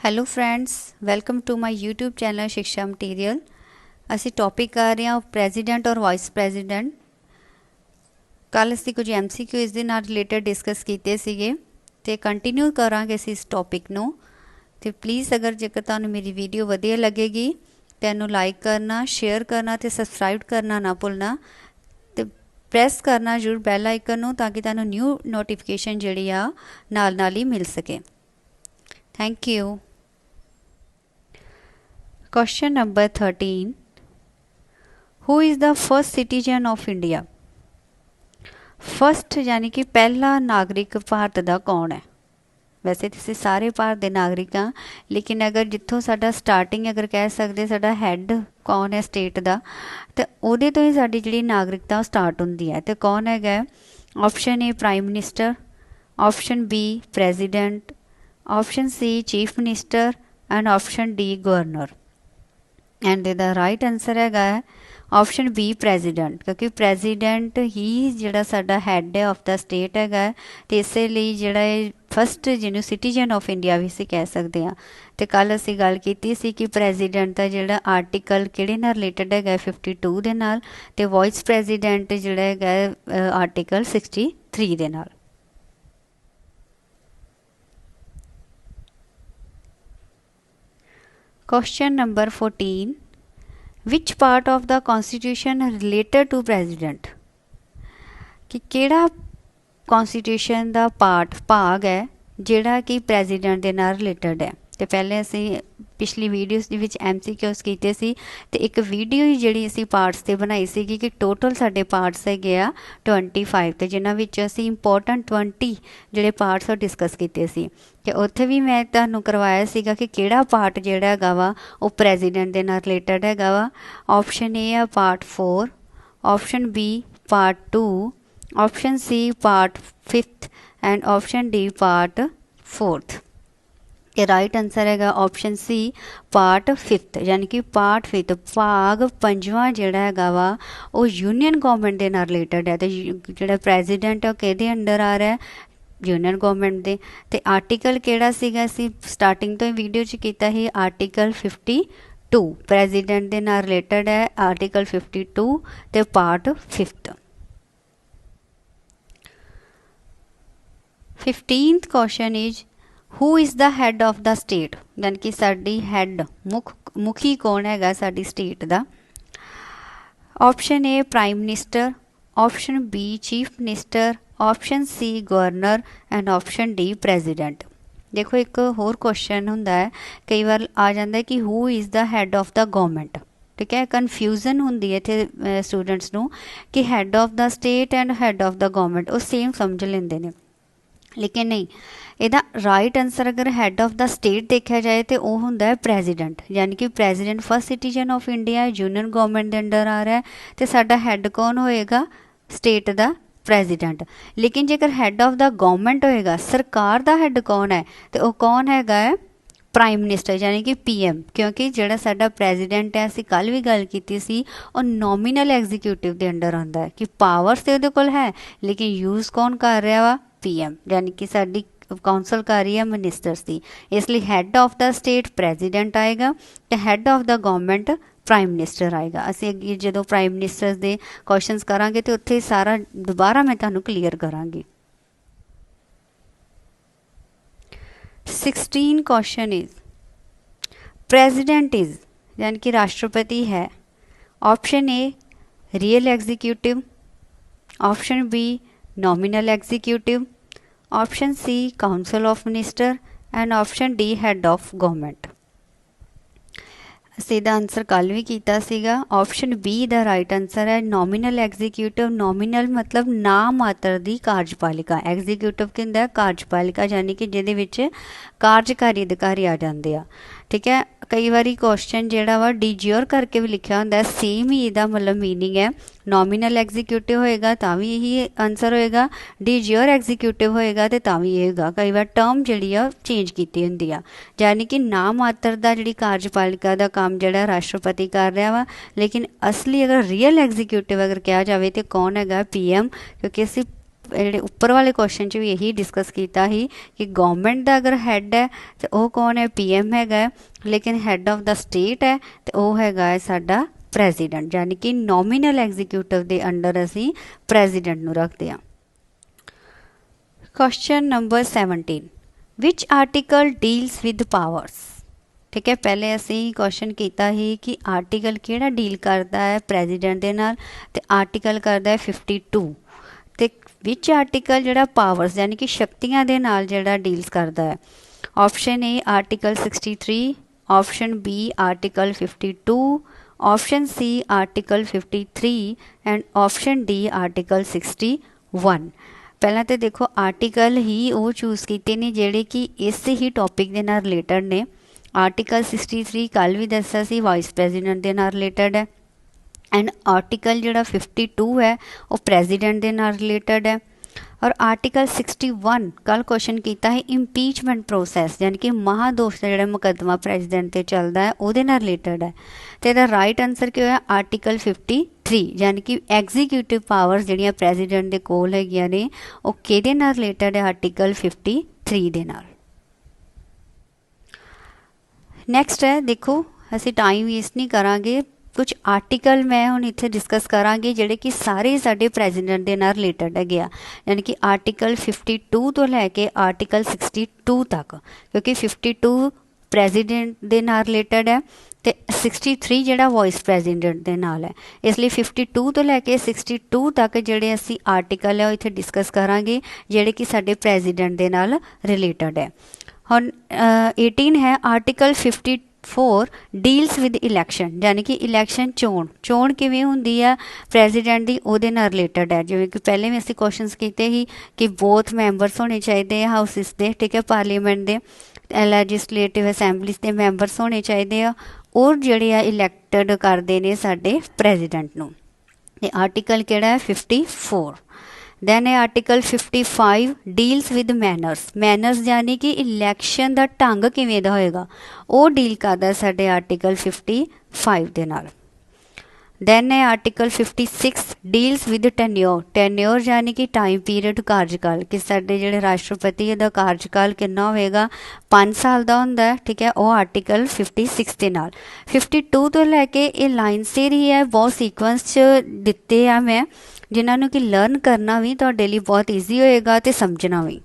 Hello friends, welcome to my YouTube channel Shiksha material. असी topic कर रहे हैं प्रेजिडेंट और वाइस प्रेजिडेंट। कल असी कुछ MCQ इस दे नाल रिलेटेड डिस्कस कीते सीगे ते कंटिन्यू करांगे असी इस टॉपिक नूं। ते प्लीज़ अगर जेकर तुहानूं मेरी वीडियो वधिया लगेगी तो इहनूं लाइक करना, शेयर करना ते सबसक्राइब करना ना भुलना ते प्रेस करना जरूर बैल आइकन नूं ताकि तुहानूं न्यू नोटिफिकेशन जिहड़ी आ नाल नाल ही मिल सके। Thank you. Question number 13, who is the first citizen of India. First यानी कि पहला नागरिक भारत का कौन है। वैसे तो असीं सारे भारत के नागरिक हाँ, लेकिन अगर जिथों साडा स्टार्टिंग अगर कह सकते साडा हैड कौन है स्टेट का, तो उहदे तो ही साडी जिहड़ी नागरिकता स्टार्ट हुंदी है। तो कौन है? Option A prime minister, option B president, option C chief minister and option D governor. And the right answer है ऑप्शन बी प्रेजिडेंट, क्योंकि प्रेजिडेंट ही जिहड़ा साडा हैड ऑफ द स्टेट है, तो इस जिहड़ा फस्ट जिन्होंने सिटीजन ऑफ इंडिया भी असीं कह सकते हैं। तो कल असीं गल कीती सी कि प्रेजिडेंट का जिहड़ा आर्टिकल किहड़े नाल रिलेटेड है 52 दे नाल, ते वाइस प्रेजिडेंट जिहड़ा है आर्टिकल 63 दे नाल। Question number 14, which part of the constitution related to president. कि केड़ा कॉन्स्टिट्यूशन का पार्ट भाग है जिहड़ा कि प्रेजिडेंट दे नाल रिलेटेड है। तो पहले असी पिछली वीडियोज़ दे विच MCQs कीते सी, ते एक वीडियो ही जिहड़ी असी पार्ट्स ते बनाई सी कि टोटल साडे पार्ट्स हैगे आ 25, ते जिन्हां विच असी इंपोर्टेंट 20 जिहड़े पार्ट्स डिस्कस कीते सी। ते उत्थे भी मैं तुहानूं करवाया सीगा कि किहड़ा पार्ट जिहड़ा हैगा वा वो प्रेजिडेंट दे नाल रिलेटेड हैगा वा। ऑप्शन ए आ part 4, option B part 2, option C part 5 and option D part 4। के राइट आंसर है ऑप्शन सी पार्ट 5, यानी कि पार्ट 5 भाग 5वां जिहड़ा हैगा वा वो यूनियन गवर्नमेंट दे नाल रिलेटेड है। तो जिहड़ा प्रेजिडेंट है किहदे अंडर आ रहा है? यूनियन गवर्नमेंट दे। ते आर्टिकल किहड़ा सीगा असीं स्टार्टिंग तो ही वीडियो च कीता ही आर्टिकल 52 प्रेजिडेंट दे नाल रिलेटेड है, आर्टिकल 52 ते part 5। 15th question is who is the head of the state, यानी कि साडी हैड मुखी कौन है साडी स्टेट का। Option A prime minister, option B chief minister, option C governor and option D president. देखो एक होर क्वेश्चन हुंदा है, कई बार आ जाता है कि who is the head of the government. ठीक है, कन्फ्यूजन होंदी है इत्थे स्टूडेंट्स नूं कि had of the state and had of the government वो सेम समझ लेंदे ने, लेकिन नहीं। ਇਹਦਾ राइट आंसर अगर हैड ऑफ द स्टेट देखा जाए तो वह होंदा है प्रेजिडेंट, यानी कि president first citizen of India union government के अंडर आ रहा है, तो साडा हैड कौन होएगा? स्टेट का प्रेजिडेंट। लेकिन जेकर हैड ऑफ द गवर्नमेंट होएगा, सरकार का हैड कौन है? तो वह कौन हैगा है? प्राइम मिनिस्टर, यानी कि PM, क्योंकि जिहड़ा साडा प्रेजिडेंट है असीं कल भी गल कीती सी और नॉमिनल एग्जीक्यूटिव के अंडर आंदा है कि पावर्स तो उहदे कोल है लेकिन यूज़ कौन कर रहा वा? PM, यानी कि साडी काउंसल कर रही है मिनिस्टर्स की। इसलिए had of the state president आएगा तो had of the government prime minister आएगा। असीं अगे जो प्राइम मिनिस्टर्स के क्वेश्चनस करांगे तो उत्थे सारा दोबारा मैं तुहानूं क्लीयर करांगी। 16 क्वेश्चन इज प्रेजिडेंट इज, यानी कि राष्ट्रपति है। Option A real executive, option B nominal executive, option C council of minister and option D head of government. सीधा आंसर कल भी कीता सीगा, option B the right answer है नॉमिनल एग्जीक्यूटिव। नॉमिनल मतलब ना मात्र दी कार्यपालिका, एग्जीक्यूटिव की हुंदा कार्यपालिका, यानी कि जिहदे विच कार्यकारी अधिकारी आ जाते हैं। ठीक है, कई बार क्वेश्चन जिहड़ा वा डिज्योर करके भी लिखा होंदा है, सेम ही इहदा मतलब मीनिंग है। नॉमिनल एग्जीक्यूटिव होएगा तां भी यही आंसर होएगा, डिज्योर एग्जीक्यूटिव होएगा तो तां भी यही होगा। कई बार टर्म जिहड़ी आ चेंज कीती हुंदी आ, यानी कि ना मात्र दा जिहड़ी कार्यपालिका दा काम जिहड़ा राष्ट्रपति कर रहा वा, लेकिन असली अगर रियल एग्जीक्यूटिव अगर कहा जाए तो कौन हैगा? PM, क्योंकि असीं ਜਿਹੜੇ ਉੱਪਰ ਵਾਲੇ क्वेश्चन च भी यही डिस्कस किया ही कि गवर्नमेंट का अगर हैड है तो वह कौन है, PM हैगा, लेकिन हैड ऑफ द स्टेट है तो वह हैगा साडा प्रेजिडेंट, यानी कि नॉमिनल एग्जीक्यूटिव के अंडर असी प्रेजिडेंट नूं रखते हैं। Question number 17, which article deals with powers. ठीक है, पहले असी क्वेश्चन किया ही कि आर्टिकल किहड़ा डील करता है प्रेजिडेंट के नाल, ते आर्टिकल करता है 52, तो विच आर्टिकल जिहड़ा पावर्स यानी कि शक्तियां दे नाल जिहड़ा डील्स करता है। Option A article 63, option B article 52, option C article 53 and option D article 61। पहला तो देखो आर्टिकल ही वो चूज़ किए ने जिहड़े कि इस ही टॉपिक के नाल रिलेटेड ने। आर्टिकल 63 कल भी दस्या सी वाइस प्रेजिडेंट के नाल रिलेटेड है, एंड आर्टिकल जिहड़ा 52 है वो प्रेजिडेंट के नाल रिलेटेड है, और आर्टिकल 61 कल क्वेश्चन किया है इंपीचमेंट प्रोसैस यानी कि महादोष का जिहड़ा मुकदमा प्रेजिडेंट ते चलदा है उहदे नाल रिलेटेड है। तो इहदा राइट आंसर क्या होया, आर्टिकल 53 यानी कि एग्जीक्यूटिव पावर्स जिहड़ियां प्रेजिडेंट दे कोल हैगियां ने वो किहदे नाल रिलेटेड है, आर्टिकल 53 दे नाल। नैक्सट है देखो असी टाइम वेस्ट नहीं करांगे, कुछ आर्टिकल मैं हुण इत्थे डिस्कस करांगे जिहड़े कि सारे साडे प्रेजिडेंट दे नाल रिलेटेड है, यानी कि आर्टिकल 52 तो लैके आर्टिकल 62 तक, क्योंकि 52 प्रेजिडेंट दे नाल रिलेटेड है तो 63 जिहड़ा वाइस प्रेजिडेंट दे नाल है, इसलिए 52 तो लैके 62 तक जिहड़े असी आर्टिकल है इत्थे डिस्कस करांगे जिहड़े कि साडे प्रेजिडेंट दे नाल रिलेटेड है। हुण 18 है आर्टिकल 54 डील्स विद इलैक्शन, यानी कि इलैक्शन चोण किवें हुंदी है प्रेजिडेंट दी उहदे नाल रिलेटेड है। जिवें कि पहले भी असीं क्वेश्चनस कीते ही कि बोथ मैंबरस होने चाहिए हाउसिस दे, ठीक है, पार्लीमेंट दे, लैजिस्लेटिव असैंबलीज के मैंबरस होने चाहिए और जिहड़े आ इलैक्टेड करदे ने साडे प्रेजिडेंट नूं। ते आर्टिकल किहड़ा है 54। दैन है आर्टिकल 55 डील्स विद मैनर्स यानी कि इलैक्शन का ढंग किवें दा होएगा वो डील करदा साडे आर्टिकल 55 दे नाल। दैन है आर्टिकल 56 डील्स विद टेन्योर यानी कि टाइम पीरियड कार्यकाल, कि साडे जिहड़े राष्ट्रपति दा कार्यकाल कितना होएगा 5 साल का हुंदा है, ठीक है, वो आर्टिकल 56 के नाल। 52 तो लैके ये लाइन सिर ही है, बहुत सीक्वेंस च दिते आ मैं जिन्होंने कि लर्न करना भी तुहाडे लई बहुत ईजी होएगा ते समझना भी।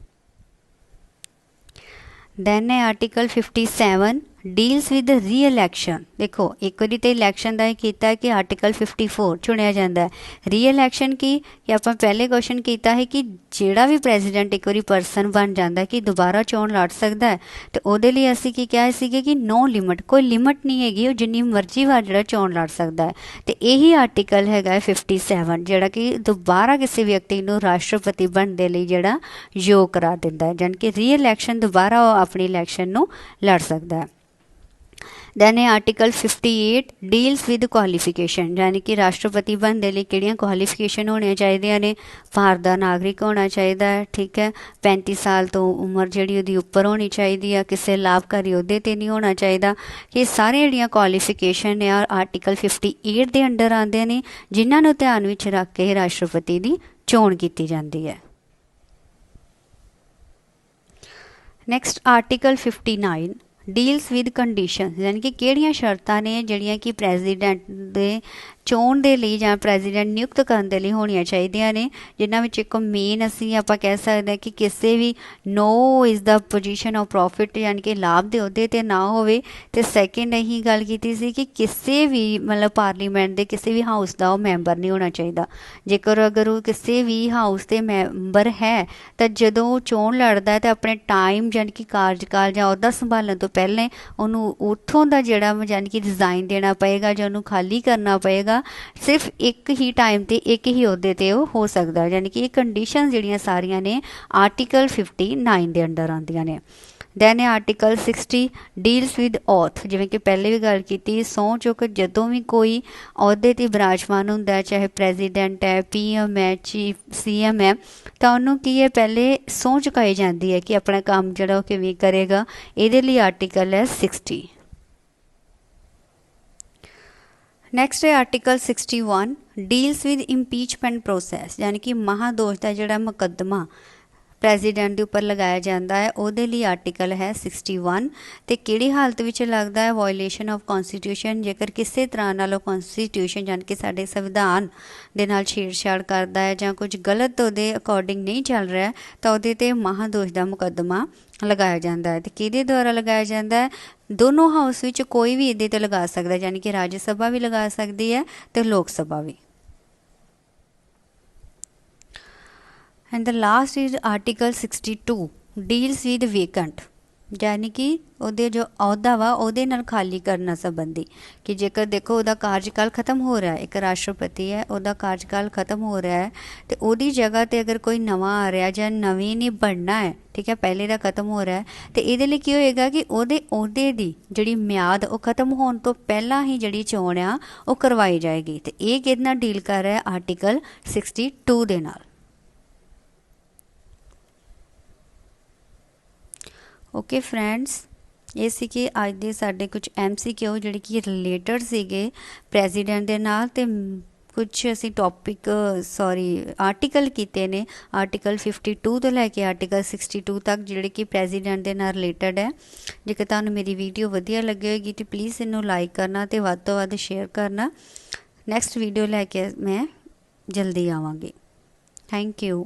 दैन है आर्टिकल 57 डील्स विद री इलैक्शन। देखो एक बारी तो इलैक्शन का किया कि आर्टिकल 54 चुनिया जाता है, री इलैक्शन की कि आप पहले क्वेश्चन किया है कि जोड़ा भी प्रेजिडेंट एक बारी परसन बन जाता है कि दोबारा चोन लड़ सकता है, तो वो लिए असी की कहा सीगे कि नो लिमिट, कोई लिमिट नहीं हैगी, वो जिन्नी मर्जी बार जो चोन लड़ सकता है। तो यही आर्टिकल है 57 जोड़ा कि दोबारा किसी व्यक्ति को राष्ट्रपति बनने लिए जोड़ा योग करा दिता है, यानी कि री इलैक्शन दोबारा अपनी इलैक्शन को लड़ सकता है। दैन है आर्टिकल 58 डील्स विद क्वालिफिकेशन, यानी कि राष्ट्रपति बनने लिए किहड़ियां क्वालिफिकेशन होनी चाहिए ने, भारत का नागरिक होना चाहिए, ठीक है, 35 साल तो उम्र जिहड़ी उहदी उपर होनी चाहिए है, किसी लाभकारी अहुदे ते नहीं होना चाहिए। ये सारे जिहड़ियां क्वालिफिकेशन है आर्टिकल 58 के अंडर आते हैं, जिन्हां नूं ध्यान विच रख के राष्ट्रपति की चोण की जाती है। Next article 59 deals with condition, यानी कि किहड़ियां शर्तां ने जिहड़ियां कि प्रेजिडेंट दे चोण दे लई जां प्रेजिडेंट नियुक्त करन दे लई होणियां चाहीदियां ने, जिन्हां विच एक मेन असीं आपां कह सकदे कि किसी भी no is the position of profit, यानी कि लाभ दे अहुदे ते ना होवे। ते सैकेंड असीं गल कीती सी कि किसी भी मतलब पार्लीमेंट दे किसी भी हाउस का मैंबर नहीं होना चाहिए। जेकर अगर वो किसी भी हाउस के मैंबर है तो जदों चोण लड़दा है तो अपने टाइम यानी कि कार्यकाल जां अहुदा संभालण तो पहले उन्होंने उत्थों का जिहड़ा यानी कि रिजाइन देना पएगा जां उन्होंने खाली करना पएगा, सिर्फ एक ही टाइम ते एक ही अहुदे ते हो सकता है, यानी कि ये कंडीशन जिहड़ियां सारियां ने आर्टिकल 59 के अंडर आंदियां ने। दैन है आर्टिकल 60 डील्स विद ऑथ, जिवें कि पहले भी गल की सौं चुक जदों भी कोई अहुदे ते विराजमान हुंदा है, चाहे प्रेजिडेंट है, PM है, चीफ CM है, तो उन्होंने की है पहले सौं चुकाई जाती है कि अपना काम जो किवें करेगा, ये आर्टिकल है 60। नैक्सट है article 61 deals with impeachment process, यानी कि महादोष का जोड़ा मुकदमा ਪ੍ਰੈਜ਼ੀਡੈਂਟ ਦੇ ਉੱਪਰ ਲਗਾਇਆ ਜਾਂਦਾ ਹੈ, ਉਹਦੇ ਲਈ ਆਰਟੀਕਲ ਹੈ 61। ਤੇ ਕਿਹੜੀ ਹਾਲਤ ਵਿੱਚ ਲੱਗਦਾ ਹੈ? ਵਾਇਓਲੇਸ਼ਨ ਆਫ ਕਨਸਟੀਟਿਊਸ਼ਨ, ਜੇਕਰ ਕਿਸੇ ਤਰ੍ਹਾਂ ਨਾਲ ਉਹ ਕਨਸਟੀਟਿਊਸ਼ਨ ਯਾਨੀ ਕਿ ਸਾਡੇ ਸੰਵਿਧਾਨ ਦੇ ਨਾਲ ਛੇੜਛਾੜ ਕਰਦਾ ਹੈ ਜਾਂ ਕੁਝ ਗਲਤ ਉਹਦੇ ਅਕੋਰਡਿੰਗ ਨਹੀਂ ਚੱਲ ਰਿਹਾ ਤਾਂ ਉਹਦੇ 'ਤੇ ਮਹਾਦੋਸ਼ ਦਾ ਮੁਕੱਦਮਾ ਲਗਾਇਆ ਜਾਂਦਾ ਹੈ। ਤੇ ਕਿਹਦੇ ਦੁਆਰਾ ਲਗਾਇਆ ਜਾਂਦਾ ਹੈ? ਦੋਨੋਂ ਹਾਊਸ ਵਿੱਚ ਕੋਈ ਵੀ ਇਹਦੇ 'ਤੇ ਲਗਾ ਸਕਦਾ, ਯਾਨੀ ਕਿ ਰਾਜ ਸਭਾ ਵੀ ਲਗਾ ਸਕਦੀ ਹੈ ਤੇ ਲੋਕ ਸਭਾ ਵੀ। And the last is article 62 deals with vacant, यानी कि ਉਹਦੇ ਜੋ ਅਹੁਦਾ ਵਾ ਉਹਦੇ ਨਾਲ ਖਾਲੀ ਕਰਨਾ ਸੰਬੰਧੀ ਕਿ ਜੇਕਰ ਦੇਖੋ ਉਹਦਾ ਕਾਰਜਕਾਲ ਖਤਮ ਹੋ ਰਿਹਾ ਹੈ, ਇੱਕ ਰਾਸ਼ਟਰਪਤੀ ਹੈ ਉਹਦਾ ਕਾਰਜਕਾਲ ਖਤਮ ਹੋ ਰਿਹਾ ਹੈ ਤੇ ਉਹਦੀ ਜਗ੍ਹਾ ਤੇ ਅਗਰ ਕੋਈ ਨਵਾਂ ਆ ਰਿਹਾ ਜਾਂ ਨਵੀਂ ਨਹੀਂ ਬਣਨਾ ਹੈ, ਠੀਕ ਹੈ, ਪਹਿਲੇ ਦਾ ਖਤਮ ਹੋ ਰਿਹਾ ਹੈ ਤੇ ਇਹਦੇ ਲਈ ਕੀ ਹੋਏਗਾ ਕਿ ਉਹਦੇ ਅਹੁਦੇ ਦੀ ਜਿਹੜੀ ਮਿਆਦ ਉਹ ਖਤਮ ਹੋਣ ਤੋਂ ਪਹਿਲਾਂ ਹੀ ਜਿਹੜੀ ਚੋਣ ਆ ਉਹ ਕਰਵਾਈ ਜਾਏਗੀ। ਤੇ ਇਹ ਕਿਹਦੇ ਨਾਲ ਡੀਲ ਕਰ ਰਿਹਾ? ਆਰਟੀਕਲ 62 ਦੇ ਨਾਲ। ओके फ्रेंड्स, ये सी कि अज दे साडे कुछ MCQ जिहड़े कि रिलेटेड सीगे प्रैजीडेंट दे नाल ते कुछ असी टॉपिक आर्टिकल कीते ने आर्टिकल 52 तो लैके आर्टिकल 62 तक जिहड़े कि प्रैजीडेंट दे नाल रिलेटेड है। जेकर तुहानूं मेरी वीडियो वधिया लगी होएगी तो प्लीज़ इनू लाइक करना ते वध तों वध शेयर करना। नैक्सट वीडियो लैके मैं जल्दी आवांगी। Thank you.